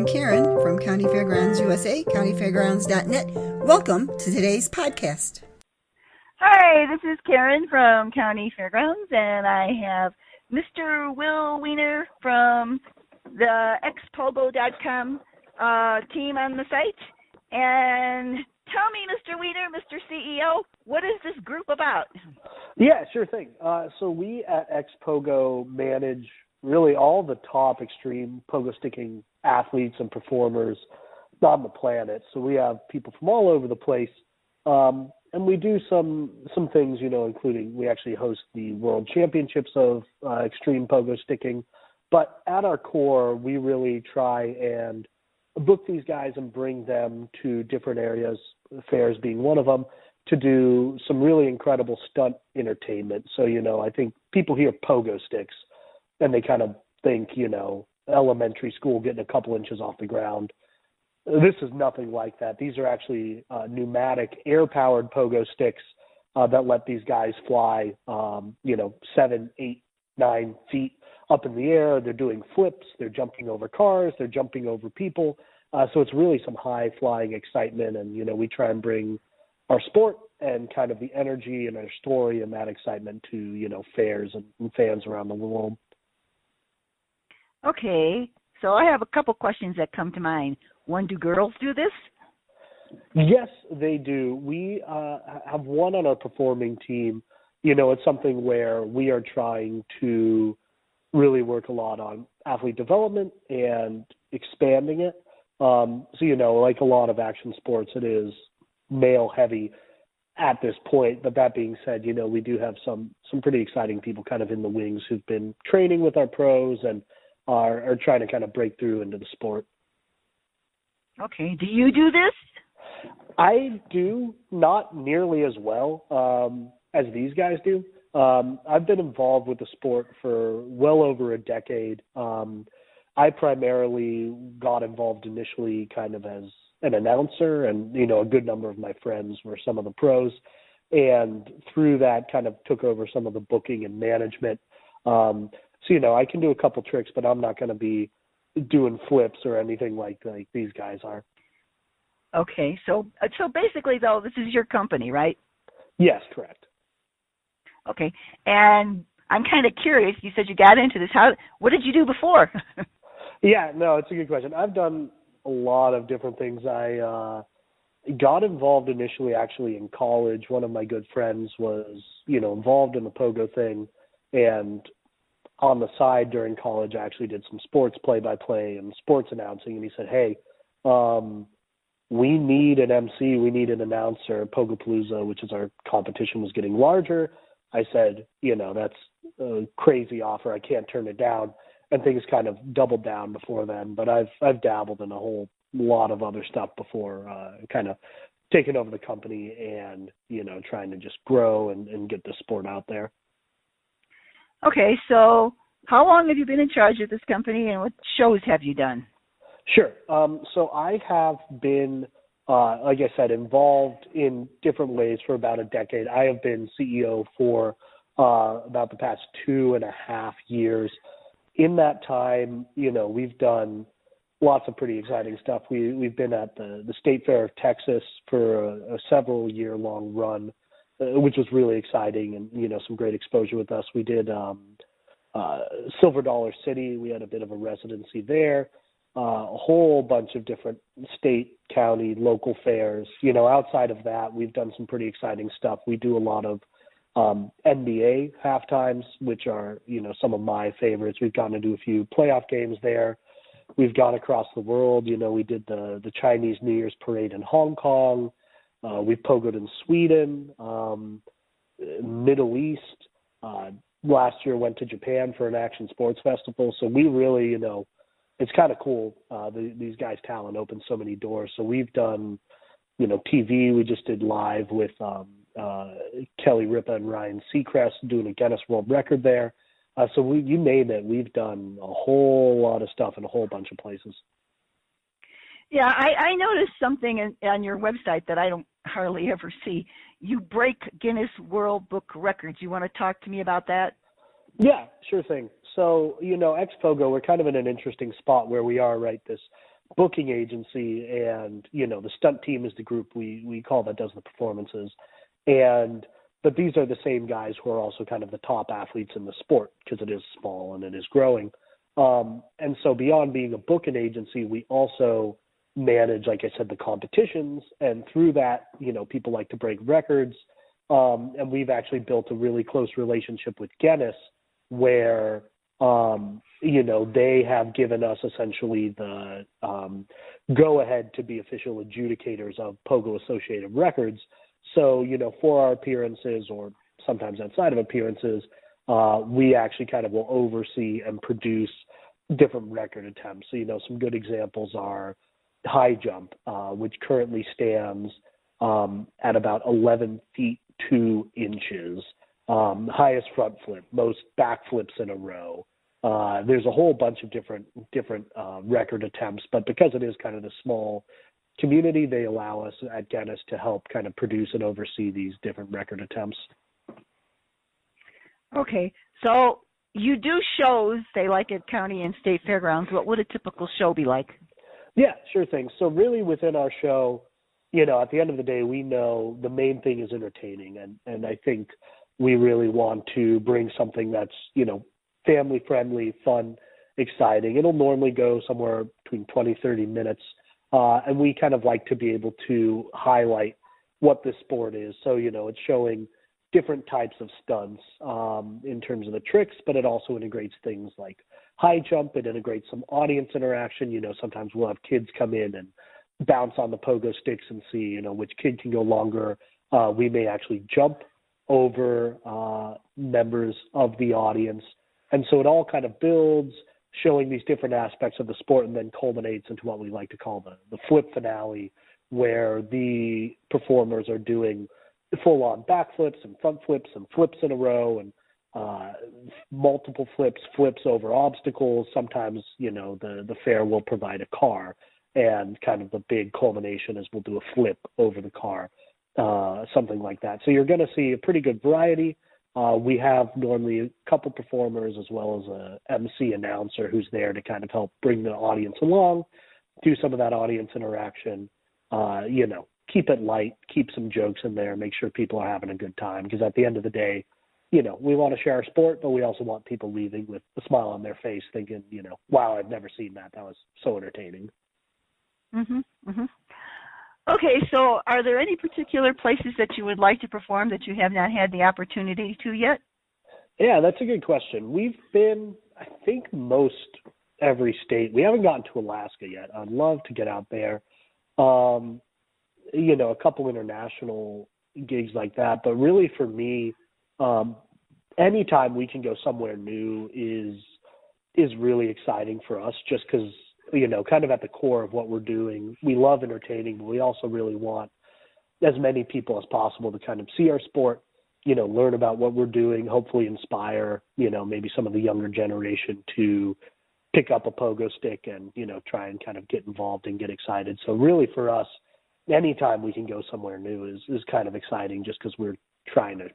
Karen from Countyfairgrounds USA, countyfairgrounds.net. Welcome to today's podcast. Hi, this is Karen from County Fairgrounds, and I have Mr. Will Weiner from the XPogo.com team on the site. And tell me, Mr. Weiner, Mr. CEO, what is this group about? Yeah, sure thing. So we at XPogo manage really all the top extreme pogo sticking athletes and performers on the planet. So we have people from all over the place. And we do some things, including we actually host the World Championships of extreme pogo sticking. But at our core, we really try and book these guys and bring them to different areas, fairs being one of them, to do some really incredible stunt entertainment. So, I think people hear pogo sticks and they kind of think, elementary school getting a couple inches off the ground. This is nothing like that. These are actually pneumatic, air-powered pogo sticks that let these guys fly, 7, 8, 9 feet up in the air. They're doing flips. They're jumping over cars. They're jumping over people. So it's really some high-flying excitement. And, we try and bring our sport and kind of the energy and our story and that excitement to, fairs and fans around the world. Okay. So I have a couple questions that come to mind. One, do girls do this? Yes, they do. We have one on our performing team. It's something where we are trying to really work a lot on athlete development and expanding it. So, like a lot of action sports, it is male heavy at this point. But that being said, we do have some pretty exciting people kind of in the wings who've been training with our pros and are trying to kind of break through into the sport. Okay. Do you do this? I do, not nearly as well as these guys do. I've been involved with the sport for well over a decade. I primarily got involved initially kind of as an announcer, and, a good number of my friends were some of the pros. And through that kind of took over some of the booking and management. So, I can do a couple tricks, but I'm not going to be doing flips or anything like these guys are. Okay, so basically, though, this is your company, right? Yes, correct. Okay, and I'm kind of curious. You said you got into this. What did you do before? Yeah, no, it's a good question. I've done a lot of different things. I got involved initially actually in college. One of my good friends was, involved in the pogo thing, and on the side during college, I actually did some sports play-by-play and sports announcing, and he said, hey, we need an MC, we need an announcer. Pogopalooza, which is our competition, was getting larger. I said, that's a crazy offer. I can't turn it down. And things kind of doubled down before then. But I've dabbled in a whole lot of other stuff before, kind of taking over the company and, trying to just grow and get the sport out there. Okay, so how long have you been in charge of this company, and what shows have you done? Sure. So I have been, like I said, involved in different ways for about a decade. I have been CEO for about the past 2.5 years. In that time, we've done lots of pretty exciting stuff. We've been at the State Fair of Texas for a several-year-long run, which was really exciting and, some great exposure with us. We did Silver Dollar City. We had a bit of a residency there. A whole bunch of different state, county, local fairs. Outside of that, we've done some pretty exciting stuff. We do a lot of NBA halftimes, which are, some of my favorites. We've gotten to do a few playoff games there. We've gone across the world. We did the Chinese New Year's parade in Hong Kong. We've pogoed in Sweden, Middle East. Last year went to Japan for an action sports festival. So we really, it's kind of cool. These guys' talent opens so many doors. So we've done, TV. We just did live with Kelly Ripa and Ryan Seacrest doing a Guinness World Record there. So you name it, we've done a whole lot of stuff in a whole bunch of places. Yeah, I noticed something on your website that I don't hardly ever see. You break Guinness World Book records. You want to talk to me about that? Yeah, sure thing. So, XPogo, we're kind of in an interesting spot where we are right this booking agency, and the stunt team is the group we call that does the performances, but these are the same guys who are also kind of the top athletes in the sport because it is small and it is growing. And so beyond being a booking agency, we also manage, like I said, the competitions, and through that, people like to break records. And we've actually built a really close relationship with Guinness where, they have given us essentially the go-ahead to be official adjudicators of Pogo associated records. So, for our appearances or sometimes outside of appearances, we actually kind of will oversee and produce different record attempts. So, some good examples are high jump, which currently stands at about 11 feet 2 inches, highest front flip, most back flips in a row. There's a whole bunch of different record attempts, but because it is kind of the small community, they allow us at Guinness to help kind of produce and oversee these different record attempts. Okay, so you do shows, say, like at county and state fairgrounds. What would a typical show be like? Yeah, sure thing. So really within our show, at the end of the day, we know the main thing is entertaining. And I think we really want to bring something that's, family friendly, fun, exciting. It'll normally go somewhere between 20, 30 minutes. And we kind of like to be able to highlight what this sport is. So, it's showing different types of stunts in terms of the tricks, but it also integrates things like high jump. It integrates some audience interaction. Sometimes we'll have kids come in and bounce on the pogo sticks and see, which kid can go longer. We may actually jump over members of the audience. And so it all kind of builds, showing these different aspects of the sport, and then culminates into what we like to call the flip finale, where the performers are doing full-on backflips and front flips and flips in a row, and multiple flips over obstacles. Sometimes, the fair will provide a car, and kind of the big culmination is we'll do a flip over the car, something like that. So you're going to see a pretty good variety. We have normally a couple performers as well as a MC announcer who's there to kind of help bring the audience along, do some of that audience interaction, keep it light, keep some jokes in there, make sure people are having a good time. Because at the end of the day, we want to share our sport, but we also want people leaving with a smile on their face thinking, wow, I've never seen that. That was so entertaining. Mm-hmm. Mm-hmm. Okay, so are there any particular places that you would like to perform that you have not had the opportunity to yet? Yeah, that's a good question. We've been, I think, most every state. We haven't gotten to Alaska yet. I'd love to get out there. A couple international gigs like that. But really for me, anytime we can go somewhere new is really exciting for us, just because, kind of at the core of what we're doing, we love entertaining, but we also really want as many people as possible to kind of see our sport, learn about what we're doing, hopefully inspire, maybe some of the younger generation to pick up a pogo stick and, try and kind of get involved and get excited. So really for us, anytime we can go somewhere new is kind of exciting, just because we're trying to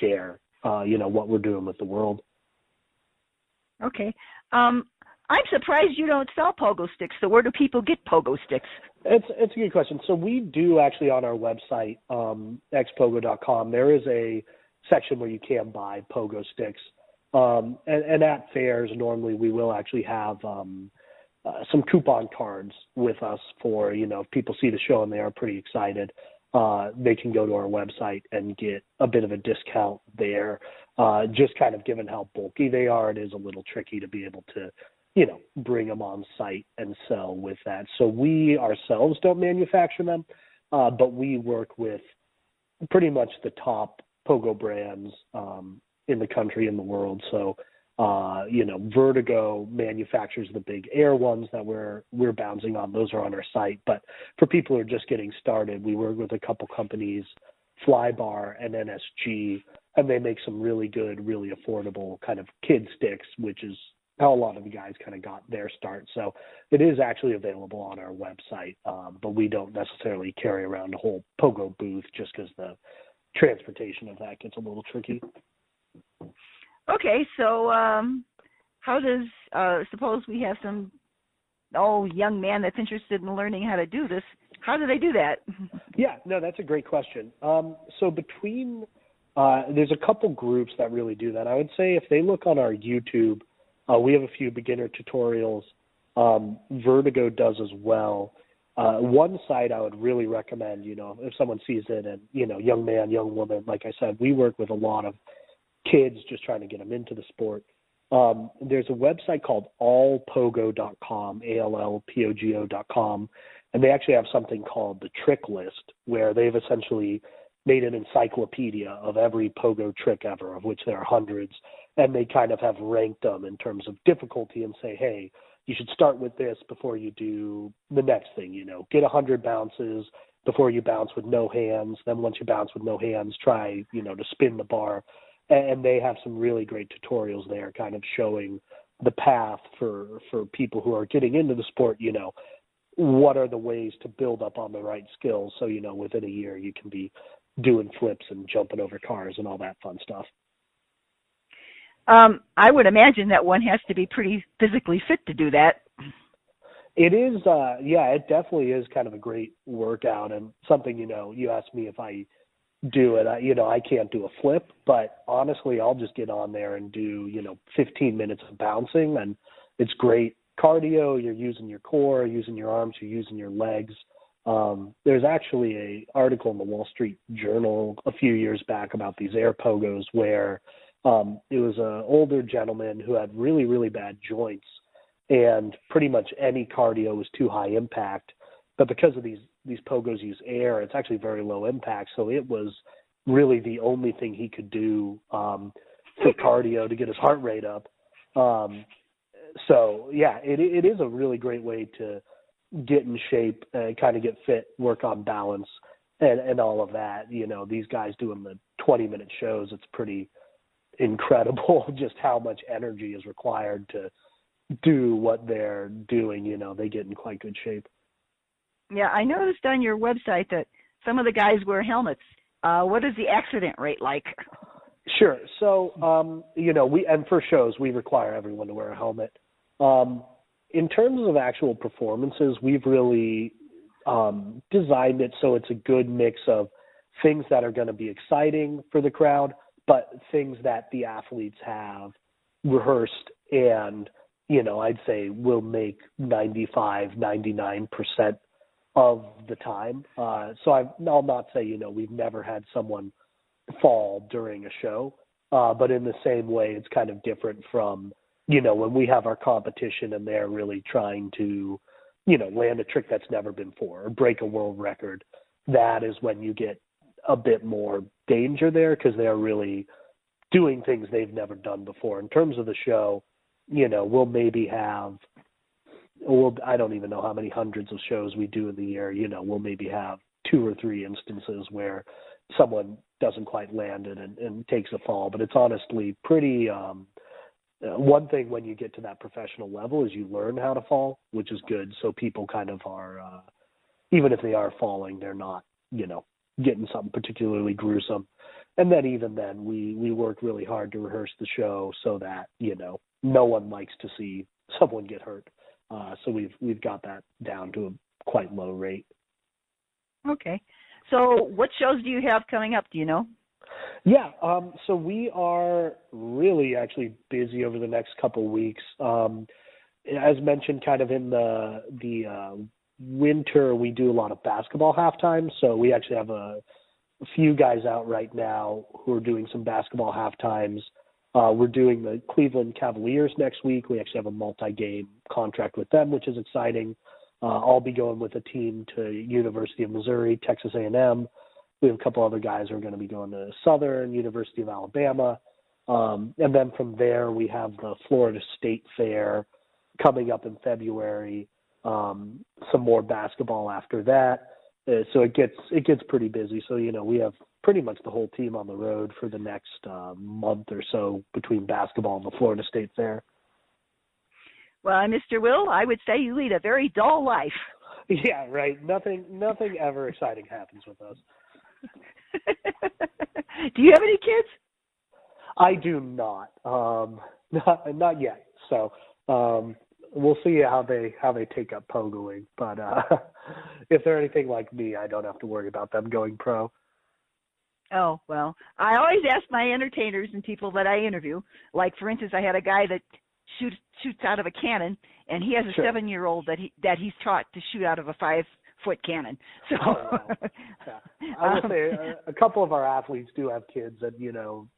share, what we're doing with the world. Okay. I'm surprised you don't sell pogo sticks. So where do people get pogo sticks? It's a good question. So we do actually on our website, XPogo.com, there is a section where you can buy pogo sticks. And at fairs, normally we will actually have some coupon cards with us for, if people see the show and they are pretty excited, they can go to our website and get a bit of a discount there. Just kind of given how bulky they are, it is a little tricky to be able to, bring them on site and sell with that. So we ourselves don't manufacture them, but we work with pretty much the top pogo brands in the country and the world. So, Vertigo manufactures the big air ones that we're bouncing on. Those are on our site. But for people who are just getting started, we work with a couple companies, Flybar and NSG, and they make some really good, really affordable kind of kid sticks, which is how a lot of the guys kind of got their start. So it is actually available on our website, but we don't necessarily carry around a whole pogo booth just because the transportation of that gets a little tricky. Okay, so how does, suppose we have some young man that's interested in learning how to do this, how do they do that? Yeah, no, that's a great question. So between there's a couple groups that really do that. I would say if they look on our YouTube, we have a few beginner tutorials. Vertigo does as well. One site I would really recommend, if someone sees it and, young man, young woman, like I said, we work with a lot of kids just trying to get them into the sport. There's a website called allpogo.com, ALLPOGO.com, and they actually have something called the trick list, where they've essentially made an encyclopedia of every pogo trick ever, of which there are hundreds, and they kind of have ranked them in terms of difficulty and say, hey, you should start with this before you do the next thing, get 100 bounces before you bounce with no hands. Then once you bounce with no hands, try, to spin the bar. And they have some really great tutorials there kind of showing the path for people who are getting into the sport, what are the ways to build up on the right skills. So, within a year you can be doing flips and jumping over cars and all that fun stuff. I would imagine that one has to be pretty physically fit to do that. It is, it definitely is kind of a great workout and something, you asked me if I do it, I can't do a flip, but honestly, I'll just get on there and do, 15 minutes of bouncing, and it's great cardio. You're using your core, using your arms, you're using your legs. There's actually an article in the Wall Street Journal a few years back about these air pogos where it was an older gentleman who had really, really bad joints, and pretty much any cardio was too high impact. But because of these pogos use air, it's actually very low impact. So it was really the only thing he could do for cardio to get his heart rate up. So yeah, it is a really great way to get in shape and kind of get fit, work on balance and all of that. These guys doing the 20-minute shows, it's pretty incredible just how much energy is required to do what they're doing. They get in quite good shape. Yeah, I noticed on your website that some of the guys wear helmets. What is the accident rate like? Sure. So, and for shows, we require everyone to wear a helmet. In terms of actual performances, we've really designed it so it's a good mix of things that are going to be exciting for the crowd, but things that the athletes have rehearsed and, I'd say will make 95, 99% of the time. So I'll not say, we've never had someone fall during a show, but in the same way, it's kind of different from, when we have our competition and they're really trying to, land a trick that's never been before or break a world record. That is when you get a bit more danger there because they're really doing things they've never done before. In terms of the show, we'll maybe have, I don't even know how many hundreds of shows we do in the year. We'll maybe have 2 or 3 instances where someone doesn't quite land it and takes a fall. But it's honestly pretty, one thing when you get to that professional level is you learn how to fall, which is good. So people kind of are, even if they are falling, they're not, getting something particularly gruesome. And then even then, we work really hard to rehearse the show so that, no one likes to see someone get hurt. So we've got that down to a quite low rate. Okay. So what shows do you have coming up? Do you know? Yeah. So we are really actually busy over the next couple of weeks. As mentioned, kind of in the winter, we do a lot of basketball halftime. So we actually have a few guys out right now who are doing some basketball halftimes. We're doing the Cleveland Cavaliers next week. We actually have a multi-game contract with them, which is exciting. I'll be going with a team to University of Missouri, Texas A&M. We have a couple other guys who are going to be going to Southern, University of Alabama. And then from there, we have the Florida State Fair coming up in February. Some more basketball after that. So it gets pretty busy. So, we have pretty much the whole team on the road for the next month or so between basketball and the Florida State Fair. Well, Mr. Will, I would say you lead a very dull life. Yeah, right. Nothing ever exciting happens with us. Do you have any kids? I do not. Not yet. So we'll see how they take up pogoing. But if they're anything like me, I don't have to worry about them going pro. Oh, well, I always ask my entertainers and people that I interview. Like, for instance, I had a guy that shoots out of a cannon, and he has a 7-year-old that he's taught to shoot out of a 5-foot cannon. So, I will say a couple of our athletes do have kids, and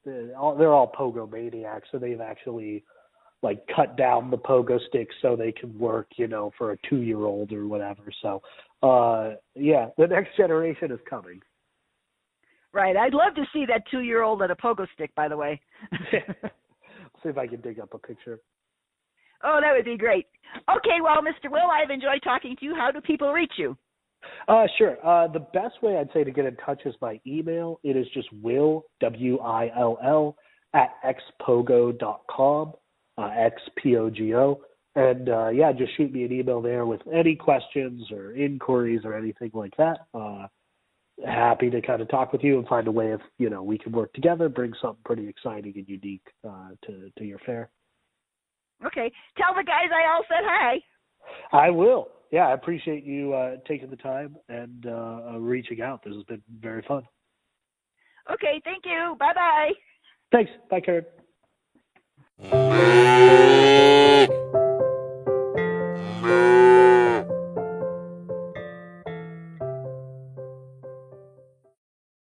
they're all pogo maniacs, so they've actually like cut down the pogo sticks so they can work, for a 2-year-old or whatever. So, the next generation is coming. Right. I'd love to see that 2-year-old at a pogo stick, by the way. See if I can dig up a picture. Oh, that would be great. Okay, well, Mr. Will, I've enjoyed talking to you. How do people reach you? Sure. The best way I'd say to get in touch is my email. It is just Will, WILL, @xpogo.com, XPogo. And, just shoot me an email there with any questions or inquiries or anything like that. Happy to kind of talk with you and find a way if, we can work together, bring something pretty exciting and unique to your fair. Okay. Tell the guys I all said hi. I will. Yeah, I appreciate you taking the time and reaching out. This has been very fun. Okay, thank you. Bye-bye. Thanks. Bye, Karen.